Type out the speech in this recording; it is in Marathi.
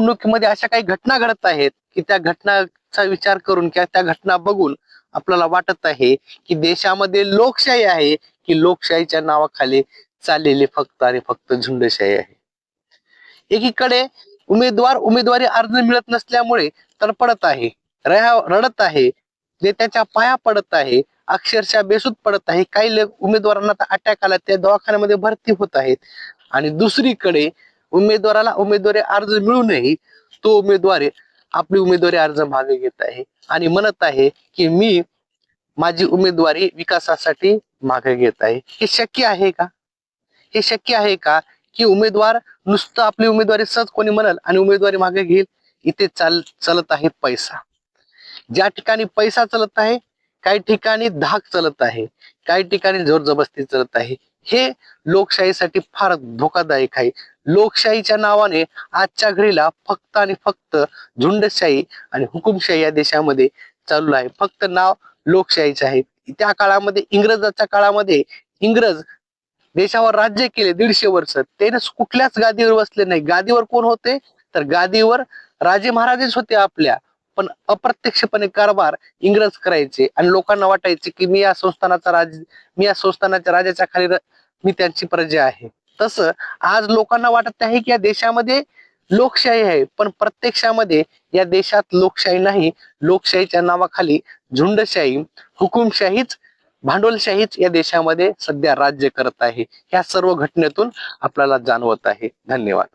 निवडणुकीमध्ये अशा काही घटना घडत आहेत की त्या घटनाचा विचार करून किंवा त्या घटना बघून आपल्याला वाटत आहे की देशामध्ये लोकशाही आहे की लोकशाहीच्या नावाखाली चाललेली फक्त आणि फक्त झुंडशाही आहे। एकीकडे उमेदवार उमेदवारी अर्ज मिळत नसल्यामुळे तडफडत आहे, रडत आहे, जे त्याच्या पाया पडत आहे, अक्षरशः बेसूद पडत आहे। काही लोक उमेदवारांना अटॅक आला ते दवाखान्यामध्ये भरती होत आहेत आणि दुसरीकडे उमेदवाराला उमेदवारी अर्ज मिळूनही तो उमेदवार आपली उमेदवारी अर्ज मागे घेत आहे आणि म्हणत आहे की मी माझी उमेदवारी विकासासाठी मागे घेत आहे। हे शक्य आहे का? हे शक्य आहे का की उमेदवार नुसतं आपली उमेदवारी सहज कोणी म्हणल आणि उमेदवारी मागे घेईल? इथे चालत आहे पैसा। ज्या ठिकाणी पैसा चालत आहे, काही ठिकाणी धाक चालत आहे, काही ठिकाणी जोर जबरदस्ती चालत आहे। हे लोकशाहीसाठी फार धोकादायक आहे। लोकशाहीच्या नावाने आजच्या घडीला फक्त आणि फक्त झुंडशाही आणि हुकुमशाही या देशामध्ये चालू आहे। फक्त नाव लोकशाहीचे आहे। त्या काळामध्ये इंग्रजाच्या काळामध्ये इंग्रज देशावर राज्य केले 150 वर्ष, ते कुठल्याच गादीवर बसले नाही। गादीवर कोण होते तर गादीवर राजे महाराजेच होते आपल्या, पण अप्रत्यक्षपणे कारभार इंग्रज करायचे आणि लोकांना वाटायचे की मी या संस्थानाच्या राजाच्या खाली मी त्यांची प्रजा आहे। तसं आज लोकांना वाटत आहे की या देशामध्ये लोकशाही आहे, पण प्रत्यक्षामध्ये या देशात लोकशाही नाही। लोकशाहीच्या नावाखाली झुंडशाही, हुकुमशाहीच, भांडवलशाहीच या देशामध्ये सध्या राज्य करत आहे। ह्या सर्व घटनेतून आपल्याला जाणवत आहे। धन्यवाद।